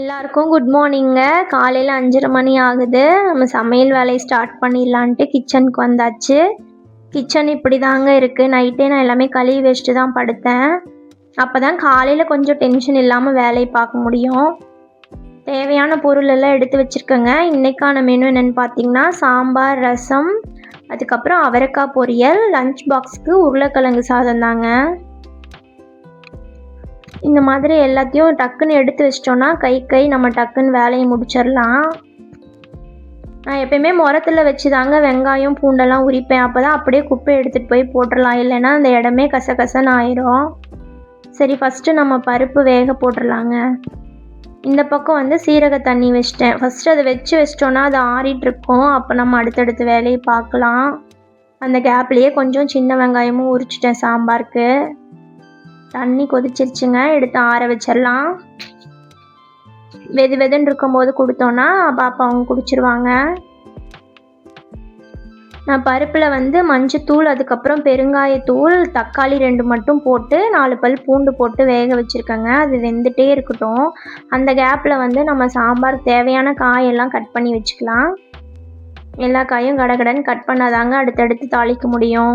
எல்லாருக்கும் குட் மார்னிங்க. காலையில் 5:30 மணி ஆகுது. நம்ம சமையல் வேலையை ஸ்டார்ட் பண்ணிடலான்ட்டு கிச்சனுக்கு வந்தாச்சு. கிச்சன் இப்படி தாங்க இருக்குது. நைட்டே நான் எல்லாமே கழுவி வச்சுட்டு தான் படுத்தேன். அப்போ தான் காலையில் கொஞ்சம் டென்ஷன் இல்லாமல் வேலையை பார்க்க முடியும். தேவையான பொருள் எல்லாம் எடுத்து வச்சுருக்கேங்க. இன்றைக்கான மெனு என்னென்னு பார்த்தீங்கன்னா, சாம்பார், ரசம், அதுக்கப்புறம் அவரைக்காய் பொரியல், லஞ்ச் பாக்ஸுக்கு உருளைக்கிழங்கு சாதம் தாங்க. இந்த மாதிரி எல்லாத்தையும் டக்குன்னு எடுத்து வச்சிட்டோன்னா கை நம்ம டக்குன்னு வேலையை முடிச்சிடலாம். நான் எப்பயுமே முரத்தில் வச்சு தாங்க வெங்காயம் பூண்டெல்லாம் உரிப்பேன். அப்போ தான் அப்படியே குப்பை எடுத்துகிட்டு போய் போட்டுடலாம், இல்லைன்னா அந்த இடமே கசகசன்னு ஆயிரும். சரி, ஃபஸ்ட்டு நம்ம பருப்பு வேக போட்டுடலாங்க. இந்த பக்கம் வந்து சீரக தண்ணி வச்சிட்டேன். ஃபஸ்ட்டு அதை வச்சிட்டோன்னா அது ஆறிட்டுருக்கும். அப்போ நம்ம அடுத்தடுத்து வேலையை பார்க்கலாம். அந்த கேப்லேயே கொஞ்சம் சின்ன வெங்காயமும் உரிச்சிட்டேன் சாம்பாருக்கு. தண்ணி கொதிச்சிருச்சுங்க, எடுத்து ஆற வச்சிடலாம். வெதுன்னு இருக்கும்போது கொடுத்தோன்னா பாப்பா அவங்க குடிச்சிருவாங்க. நான் பருப்பில் வந்து மஞ்சத்தூள், அதுக்கப்புறம் பெருங்காயத்தூள், தக்காளி 2 மட்டும் போட்டு 4 பல் பூண்டு போட்டு வேக வச்சுருக்கேங்க. அது வெந்துட்டே இருக்கட்டும். அந்த கேப்பில் வந்து நம்ம சாம்பார் தேவையான காயெல்லாம் கட் பண்ணி வச்சுக்கலாம். எல்லா காயும் கடகடன்னு கட் பண்ணாதாங்க அடுத்தடுத்து தாளிக்க முடியும்.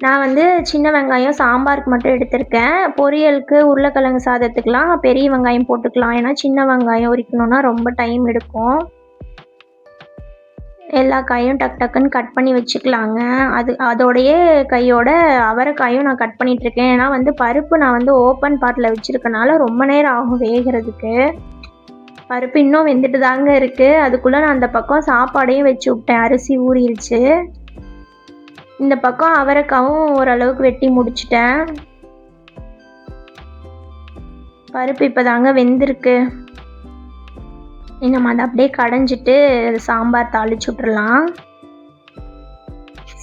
நான் வந்து சின்ன வெங்காயம் சாம்பாருக்கு மட்டும் எடுத்திருக்கேன். பொரியலுக்கு உருளைக்கிழங்கு சாதத்துக்கெலாம் பெரிய வெங்காயம் போட்டுக்கலாம். ஏன்னா சின்ன வெங்காயம் உரிக்கணுன்னா ரொம்ப டைம் எடுக்கும். எல்லா காயும் டக்குன்னு கட் பண்ணி வச்சுக்கலாங்க. அதோடையே கையோட அவரைக்காயும் நான் கட் பண்ணிகிட்ருக்கேன். ஏன்னா வந்து பருப்பு நான் வந்து ஓப்பன் பாட்டில் வச்சுருக்கனால ரொம்ப நேரம் ஆகும் வேகிறதுக்கு. பருப்பு இன்னும் வெந்துட்டு தாங்க இருக்குது. அதுக்குள்ளே நான் அந்த பக்கம் சாப்பாடையும் வச்சு விட்டேன். அரிசி ஊறிடுச்சு. இந்த பக்கம் அவரைக்காவும் ஓரளவுக்கு வெட்டி முடிச்சிட்டேன். பருப்பு இப்போ தாங்க வெந்திருக்கு. நம்ம அதை அப்படியே கடைஞ்சிட்டு சாம்பார் தாளிச்சு விட்றலாம்.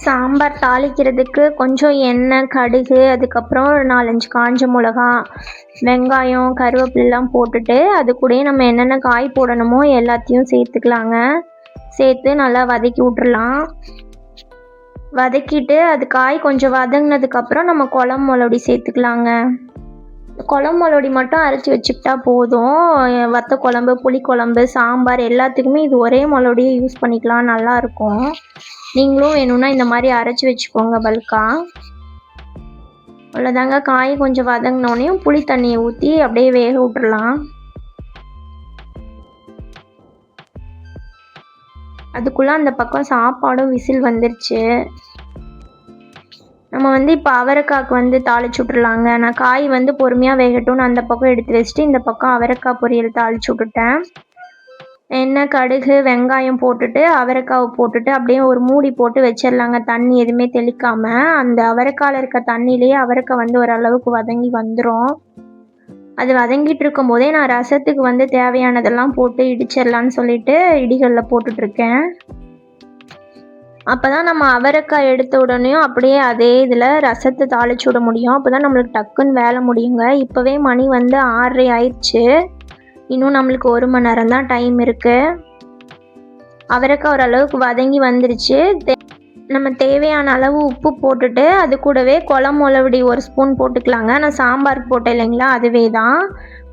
சாம்பார் தாளிக்கிறதுக்கு கொஞ்சம் எண்ணெய், கடுகு, அதுக்கப்புறம் 4-5 காஞ்ச மிளகா, வெங்காயம், கருவேப்பிலாம் போட்டுட்டு அது கூடயே நம்ம என்னென்ன காய் போடணுமோ எல்லாத்தையும் சேர்த்துக்கலாங்க. சேர்த்து நல்லா வதக்கி விட்றலாம். வதக்கிட்டு அது காய் கொஞ்சம் வதங்கினதுக்கப்புறம் நம்ம குழம்பு மிளகுடி சேர்த்துக்கலாங்க. குழம்பு மிளகுடி மட்டும் அரைச்சி வச்சுக்கிட்டா போதும். வத்த குழம்பு, புளிக்குழம்பு, சாம்பார் எல்லாத்துக்குமே இது ஒரே மிளகுடியை யூஸ் பண்ணிக்கலாம், நல்லாயிருக்கும். நீங்களும் வேணும்னா இந்த மாதிரி அரைச்சி வச்சுக்கோங்க பல்காக. அவ்வளோதாங்க. காய் கொஞ்சம் வதங்கினோடனையும் புளி தண்ணியை ஊற்றி அப்படியே வேக விட்டுறலாம். அதுக்குள்ளே அந்த பக்கம் சாப்பாடும் விசில் வந்துருச்சு. நம்ம வந்து இப்போ அவரைக்காய்க்கு வந்து தாளிச்சு விட்றலாங்க. நான் காய் வந்து பொறுமையாக வேகட்டும்னு அந்த பக்கம் எடுத்து வச்சுட்டு இந்த பக்கம் அவரைக்காய் பொரியல் தாளிச்சு விட்டுட்டேன். எண்ணெய், கடுகு, வெங்காயம் போட்டுட்டு அவரைக்காவை போட்டுட்டு அப்படியே ஒரு மூடி போட்டு வச்சிடலாங்க. தண்ணி எதுவுமே தெளிக்காமல். அந்த அவரைக்காயில் இருக்க தண்ணியிலேயே அவரைக்காய் வந்து ஓரளவுக்கு வதங்கி வந்துடும். அது வதங்கிட்டு இருக்கும் போதே நான் ரசத்துக்கு வந்து தேவையானதெல்லாம் போட்டு இடிச்சிடலான்னு சொல்லிட்டு இடிகளில் போட்டுட்ருக்கேன். அப்போ தான் நம்ம அவரைக்காய் எடுத்த உடனேயும் அப்படியே அதே இதில் ரசத்தை தாளிச்சு விட முடியும். அப்போ தான் நம்மளுக்கு டக்குன்னு வேலை முடியுங்க. இப்போவே மணி வந்து 6:30 ஆயிடுச்சு. இன்னும் நம்மளுக்கு 1 மணி நேரம் தான் டைம் இருக்குது. அவரைக்காய் ஓரளவுக்கு வதங்கி வந்துருச்சு. நம்ம தேவையான அளவு உப்பு போட்டுட்டு அது கூடவே குழம்பு மிளகுடி 1 ஸ்பூன் போட்டுக்கலாங்க. நான் சாம்பாருக்கு போட்டேன் இல்லைங்களா, அதுவே தான்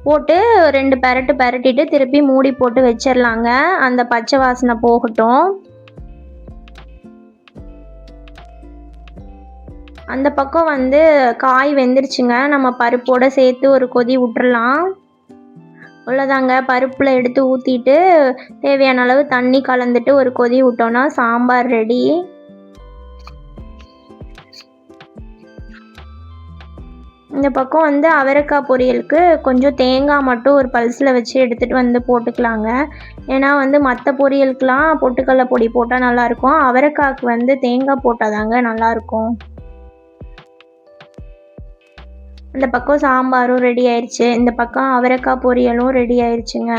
போட்டு 2 பெரட்டிட்டு திருப்பி மூடி போட்டு வச்சிடலாங்க. அந்த பச்சை வாசனை போகட்டும். அந்த பக்கம் வந்து காய் வெந்துருச்சுங்க. நம்ம பருப்போடு சேர்த்து ஒரு கொதி விட்டுறலாம். அவ்வளோதாங்க. பருப்பில் எடுத்து ஊற்றிட்டு தேவையான அளவு தண்ணி கலந்துட்டு ஒரு கொதி விட்டோன்னா சாம்பார் ரெடி. இந்த பக்கம் வந்து அவரைக்காய் பொரியலுக்கு கொஞ்சம் தேங்காய் மட்டும் ஒரு பல்ஸில் வச்சு எடுத்துகிட்டு வந்து போட்டுக்கலாங்க. ஏன்னா வந்து மற்ற பொரியலுக்கெலாம் பொட்டுக்கடலை பொடி போட்டால் நல்லாயிருக்கும். அவரைக்காய்க்கு வந்து தேங்காய் போட்டால் தாங்க நல்லாயிருக்கும். இந்த பக்கம் சாம்பாரும் ரெடி ஆயிடுச்சு. இந்த பக்கம் அவரைக்காய் பொரியலும் ரெடி ஆயிடுச்சுங்க.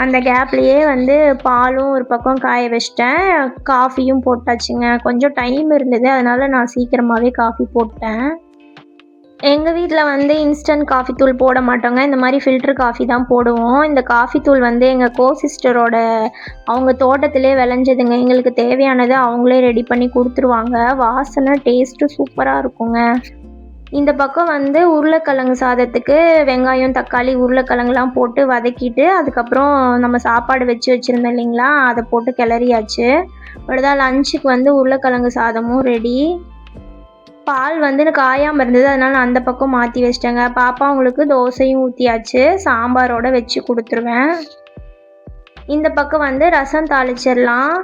அந்த கேப்லேயே வந்து பாலும் ஒரு பக்கம் காய வச்சிட்டேன். காஃபியும் போட்டாச்சுங்க. கொஞ்சம் டைம் இருந்தது, அதனால் நான் சீக்கிரமாகவே காஃபி போட்டேன். எங்கள் வீட்டில் வந்து இன்ஸ்டன்ட் காஃபி தூள் போட மாட்டோங்க. இந்த மாதிரி ஃபில்ட்ரு காஃபி தான் போடுவோம். இந்த காஃபி தூள் வந்து எங்கள் சிஸ்டரோட அவங்க தோட்டத்திலே விளைஞ்சதுங்க. எங்களுக்கு தேவையானதை அவங்களே ரெடி பண்ணி கொடுத்துருவாங்க. வாசனை, டேஸ்ட்டு சூப்பராக இருக்குங்க. இந்த பக்கம் வந்து உருளைக்கிழங்கு சாதத்துக்கு வெங்காயம், தக்காளி, உருளைக்கிழங்குலாம் போட்டு வதக்கிட்டு, அதுக்கப்புறம் நம்ம சாப்பாடு வச்சிருந்தோம் இல்லைங்களா, அதை போட்டு கிளறியாச்சு. அவ்வளோதான், லஞ்சுக்கு வந்து உருளைக்கிழங்கு சாதமும் ரெடி. பால் வந்து எனக்கு காயாமல் இருந்தது, அதனால் நான் அந்த பக்கம் மாற்றி வச்சிட்டேங்க. பாப்பாங்களுக்கு தோசையும் ஊற்றியாச்சு, சாம்பாரோட வச்சு கொடுத்துருவேன். இந்த பக்கம் வந்து ரசம் தாளிச்சிடலாம்.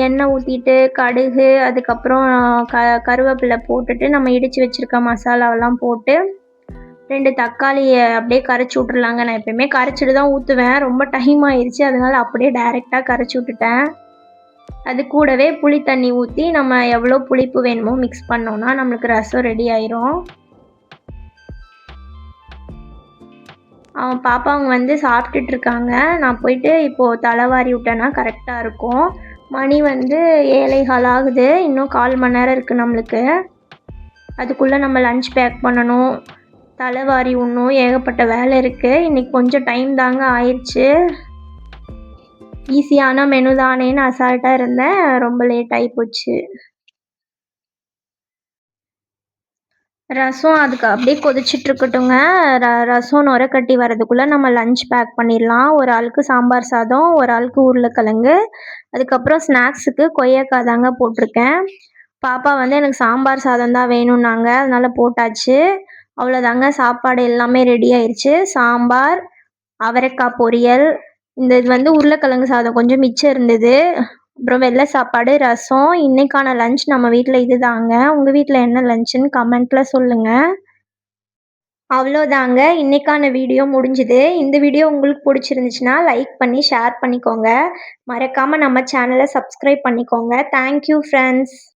எண்ணெய் ஊற்றிட்டு கடுகு, அதுக்கப்புறம் கருவேப்பிலை போட்டுட்டு நம்ம இடித்து வச்சுருக்க மசாலாவெல்லாம் போட்டு 2 தக்காளியை அப்படியே கரைச்சி விட்றலாங்க. நான் எப்போயுமே கரைச்சிட்டு தான் ஊற்றுவேன், ரொம்ப டைம் ஆயிடுச்சு, அதனால் அப்படியே டைரெக்டாக கரைச்சி விட்டுட்டேன். அது கூடவே புளி தண்ணி ஊற்றி நம்ம எவ்வளோ புளிப்பு வேணுமோ மிக்ஸ் பண்ணோன்னா நம்மளுக்கு ரசம் ரெடி ஆயிரும். பாப்பாங்க வந்து சாப்பிட்டுட்ருக்காங்க. நான் போயிட்டு இப்போது தலைவாரி விட்டேன்னா கரெக்டாக இருக்கும். மணி வந்து 7:15 ஆகுது. இன்னும் 1/4 மணி நேரம் இருக்குது நம்மளுக்கு. அதுக்குள்ளே நம்ம லஞ்ச் பேக் பண்ணணும், தலைவாரி விடணும், ஏகப்பட்ட வேலை இருக்குது. இன்றைக்கி கொஞ்சம் டைம் தாங்க ஆயிடுச்சு. ஈஸியான மெனு தானேன்னு அசால்ட்டாக இருந்தேன், ரொம்ப லேட் ஆகிப்போச்சு. ரசம் அதுக்கு அப்படியே கொதிச்சிட்ருக்கட்டுங்க. ரசம் நுர கட்டி வரதுக்குள்ளே நம்ம லஞ்ச் பேக் பண்ணிடலாம். ஒரு ஆளுக்கு சாம்பார் சாதம், ஒரு ஆளுக்கு உருளைக்கிழங்கு, அதுக்கப்புறம் ஸ்நாக்ஸுக்கு கொய்யாக்காய் தாங்க போட்டிருக்கேன். பாப்பா வந்து எனக்கு சாம்பார் சாதம் தான் வேணும்னாங்க, அதனால் போட்டாச்சு. அவ்வளோதாங்க, சாப்பாடு எல்லாமே ரெடி ஆயிடுச்சு. சாம்பார், அவரைக்காய் பொரியல், இது வந்து உருளைக்கிழங்கு சாதம் கொஞ்சம் மிச்சம் இருந்தது, அப்புறம் வெள்ளை சாப்பாடு, ரசம். இன்னைக்கான லஞ்ச் நம்ம வீட்டில் இதுதாங்க. உங்கள் வீட்டில் என்ன லஞ்சுன்னு கமெண்ட்டில் சொல்லுங்கள். அவ்வளோதாங்க, இன்னைக்கான வீடியோ முடிஞ்சுது. இந்த வீடியோ உங்களுக்கு பிடிச்சிருந்துச்சுன்னா லைக் பண்ணி ஷேர் பண்ணிக்கோங்க. மறக்காமல் நம்ம சேனலை சப்ஸ்கிரைப் பண்ணிக்கோங்க. Thank you friends.